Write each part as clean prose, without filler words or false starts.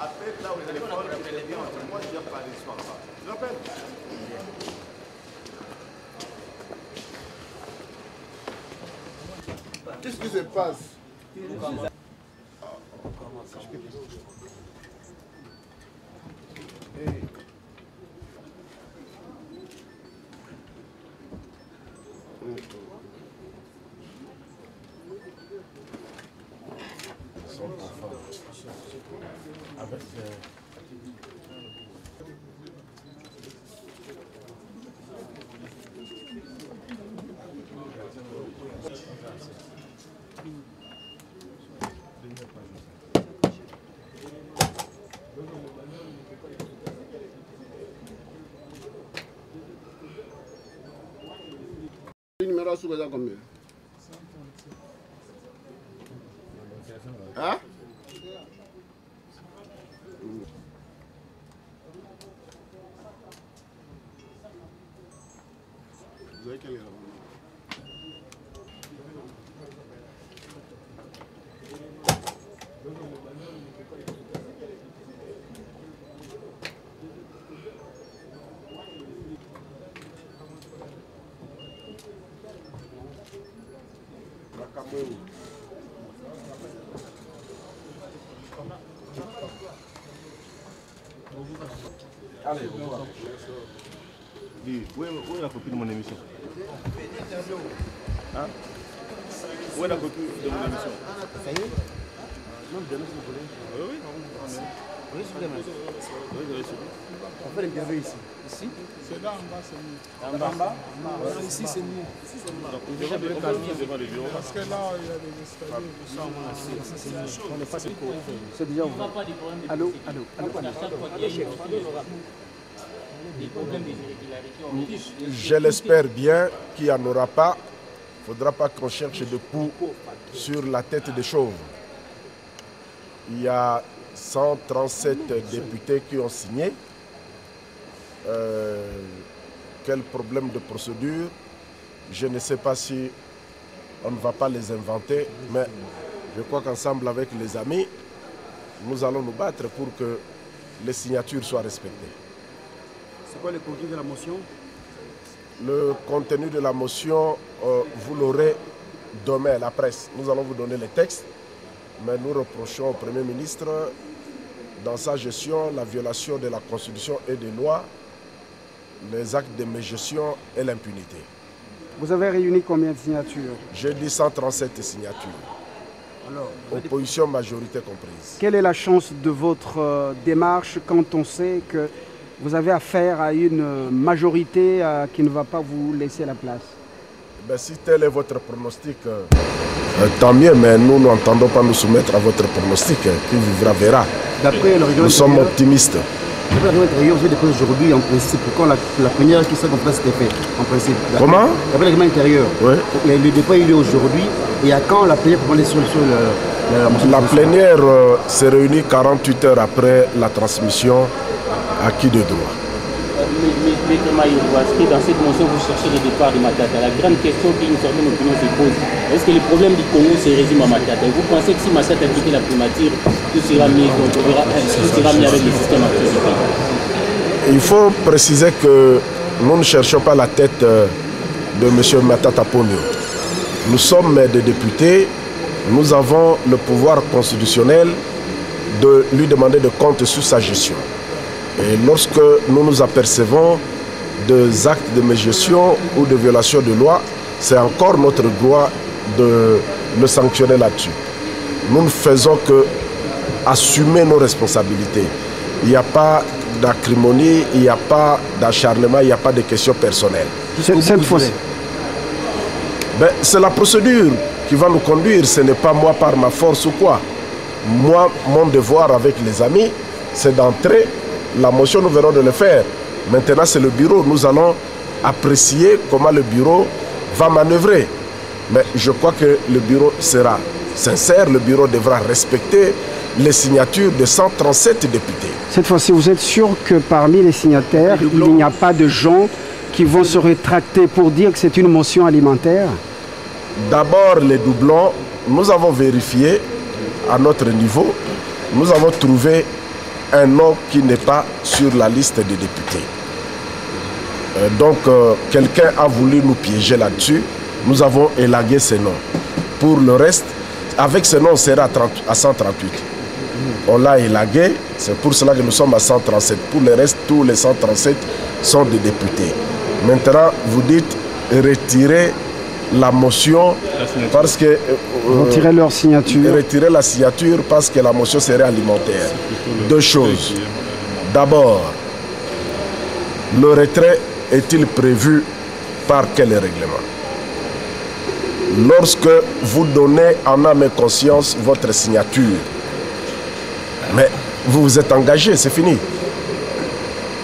Appelle là au téléphone, moi je viens parler ce soir. Tu l'appelles? Qu'est-ce qui se passe? Le numéro sous combien? Hein? Vous avez quelle heure? Allez, au revoir. Dis, où est la copie de mon émission? Hein? Où est la copie de mon émission? Ça y est? Non, demain si vous voulez. Oui, oui. Oui, s'il vous plaît. Oui, je vais suivre. On fait l'interview ici. Ici? C'est là en bas, c'est nous. En bas? Non, ici c'est nous. Donc nous devons devant le bureau. Parce que là, il y a des escaliers. Nous sommes assis. On est pas sur cours. C'est déjà ouvert. Allô? Allô? Je l'espère bien qu'il n'y en aura pas. Il ne faudra pas qu'on cherche de poux sur la tête des chauves. Il y a 137 députés qui ont signé. Quel problème de procédure? Je ne sais pas si on ne va pas les inventer, mais je crois qu'ensemble avec les amis, nous allons nous battre pour que les signatures soient respectées. C'est quoi le contenu de la motion? Le contenu de la motion, vous l'aurez demain à la presse. Nous allons vous donner les textes, mais nous reprochons au Premier ministre, dans sa gestion, la violation de la Constitution et des lois, les actes de mégestion et l'impunité. Vous avez réuni combien de signatures? J'ai dit 137 signatures. Alors, opposition majorité comprise. Quelle est la chance de votre démarche quand on sait que vous avez affaire à une majorité qui ne va pas vous laisser la place? Ben, si tel est votre pronostic, tant mieux, mais nous n'entendons pas nous soumettre à votre pronostic. Qui vivra verra. Nous sommes optimistes. D'après la règlement intérieur, vous avez déposé aujourd'hui en principe. Quand la première qui s'est complète c'était fait, en principe. Comment? D'après le règlement intérieur, oui. Le dépôt est lieu aujourd'hui. Et à quand la plénière pour aller sur la plénière s'est réunie 48 heures après la transmission à qui de droit. Maître Maïro, dans cette motion, vous cherchez le départ de Matata. La grande question qu'une certaine opinion se pose, est-ce que le problème du Congo se résume à Matata? Vous pensez que si Matata a quitté la primature, tout sera mieux, tout sera mieux avec le système actuel? Il faut préciser que nous ne cherchons pas la tête de M. Matata Ponyo. Nous sommes des députés, nous avons le pouvoir constitutionnel de lui demander de compte sur sa gestion. Et lorsque nous nous apercevons des actes de mégestion ou de violation de loi, c'est encore notre droit de le sanctionner là-dessus. Nous ne faisons que assumer nos responsabilités. Il n'y a pas d'acrimonie, il n'y a pas d'acharnement, il n'y a pas de questions personnelles. Cette fois-ci. C'est la procédure qui va nous conduire, ce n'est pas moi par ma force ou quoi. Moi, mon devoir avec les amis, c'est d'entrer. La motion, nous verrons de le faire. Maintenant, c'est le bureau. Nous allons apprécier comment le bureau va manœuvrer. Mais je crois que le bureau sera sincère. Le bureau devra respecter les signatures de 137 députés. Cette fois-ci, vous êtes sûr que parmi les signataires, il n'y a pas de gens qui vont se rétracter pour dire que c'est une motion alimentaire? D'abord, les doublons, nous avons vérifié à notre niveau. Nous avons trouvé un nom qui n'est pas sur la liste des députés. Donc, quelqu'un a voulu nous piéger là-dessus. Nous avons élagué ces noms. Pour le reste, avec ces noms, on sera à 138. On l'a élagué, c'est pour cela que nous sommes à 137. Pour le reste, tous les 137 sont des députés. Maintenant, vous dites retirer la motion parce que... retirer leur signature. Retirer la signature parce que la motion serait alimentaire. Deux choses. D'abord, le retrait est-il prévu par quel règlement? Lorsque vous donnez en âme et conscience votre signature, mais vous vous êtes engagé, c'est fini.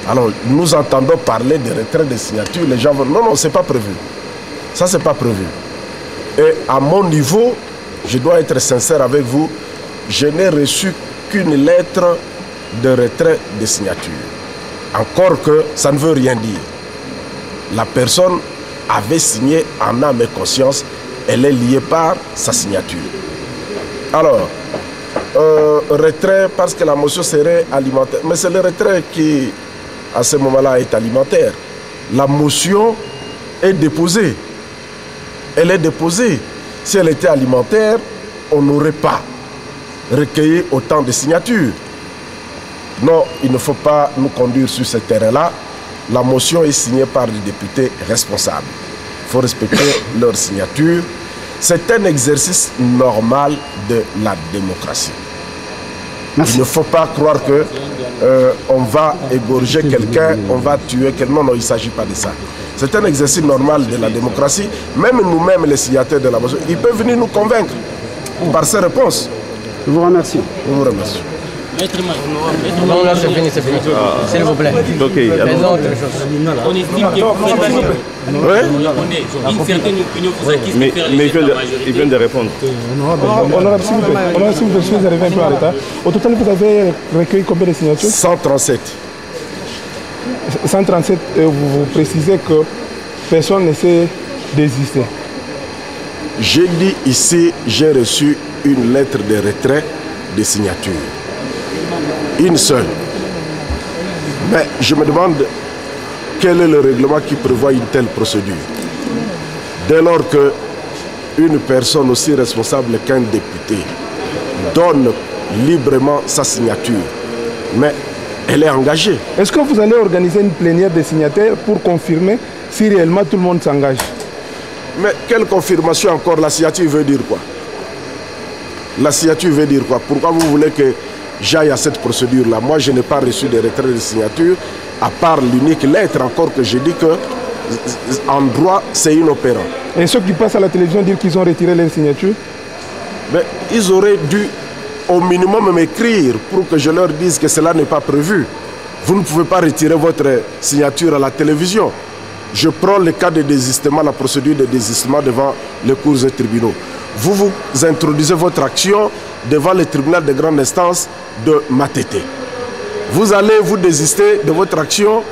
Alors, nous entendons parler de retrait de signature, les gens vont... Non, non, ce n'est pas prévu. Ça, ce n'est pas prévu. Et à mon niveau, je dois être sincère avec vous, je n'ai reçu qu'une lettre de retrait de signature. Encore que ça ne veut rien dire. La personne avait signé en âme et conscience, elle est liée par sa signature. Alors, retrait parce que la motion serait alimentaire. Mais c'est le retrait qui, à ce moment-là, est alimentaire. La motion est déposée. Elle est déposée. Si elle était alimentaire, on n'aurait pas recueilli autant de signatures. Non, il ne faut pas nous conduire sur ce terrain-là. La motion est signée par des députés responsables. Il faut respecter leur signature. C'est un exercice normal de la démocratie. Merci. Il ne faut pas croire que on va égorger quelqu'un, on va tuer quelqu'un. Non, non, il ne s'agit pas de ça. C'est un exercice normal de la démocratie. Même nous-mêmes, les signataires de la motion, ils peuvent venir nous convaincre par ces réponses. Je vous remercie. Je vous remercie. Non, là, c'est fini, c'est fini. S'il vous plaît. Ok. On estime que vous faites une certaine opinion pour ça qui se faire les de la majorité. Ils viennent de répondre. Honorable, s'il vous plaît. Honorable, s'il vous plaît, je suis arrivé un peu en retard. Au total, vous avez recueilli combien de signatures? 137. 137, vous précisez que personne ne s'est désisté. J'ai dit ici, j'ai reçu une lettre de retrait de signature. Une seule. Mais je me demande quel est le règlement qui prévoit une telle procédure. Dès lors qu'une personne aussi responsable qu'un député donne librement sa signature, mais elle est engagée. Est-ce que vous allez organiser une plénière des signataires pour confirmer si réellement tout le monde s'engage? Mais quelle confirmation encore? La signature veut dire quoi? La signature veut dire quoi? Pourquoi vous voulez que j'aille à cette procédure-là? Moi, je n'ai pas reçu de retrait de signature, à part l'unique lettre encore que j'ai dit que en droit, c'est inopérant. Et ceux qui passent à la télévision disent qu'ils ont retiré leur signature? Mais ils auraient dû au minimum m'écrire pour que je leur dise que cela n'est pas prévu. Vous ne pouvez pas retirer votre signature à la télévision. Je prends le cas de désistement, la procédure de désistement devant les cours et tribunaux. Vous introduisez votre action devant le tribunal de grande instance de Matete. Vous allez vous désister de votre action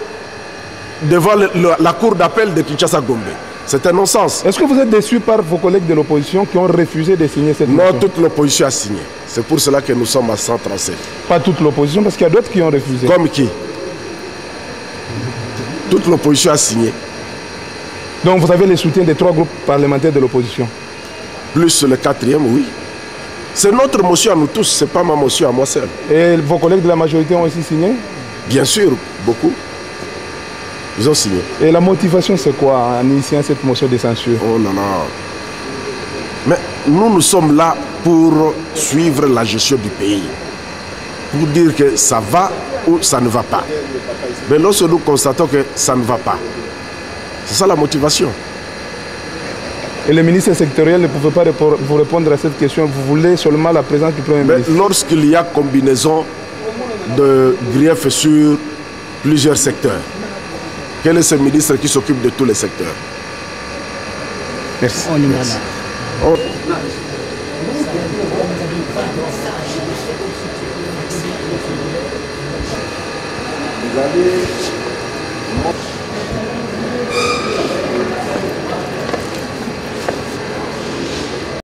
devant la cour d'appel de Kinshasa-Gombe. C'est un non-sens. Est-ce que vous êtes déçu par vos collègues de l'opposition qui ont refusé de signer cette motion? Non, toute l'opposition a signé. C'est pour cela que nous sommes à 137. Pas toute l'opposition, parce qu'il y a d'autres qui ont refusé. Comme qui? Toute l'opposition a signé. Donc vous avez le soutien des 3 groupes parlementaires de l'opposition? Plus le 4e, oui. C'est notre motion à nous tous, ce n'est pas ma motion à moi seul. Et vos collègues de la majorité ont aussi signé? Bien sûr, beaucoup. Ils ont signé. Et la motivation, c'est quoi en initiant cette motion de censure? Oh non, non. Mais nous sommes là pour suivre la gestion du pays. Pour dire que ça va ou ça ne va pas. Mais lorsque nous constatons que ça ne va pas, c'est ça la motivation. Et le ministre sectoriel ne pouvait pas vous répondre à cette question. Vous voulez seulement la présence du Premier ministre? Lorsqu'il y a combinaison de griefs sur plusieurs secteurs, quel est ce ministre qui s'occupe de tous les secteurs? Merci. Merci.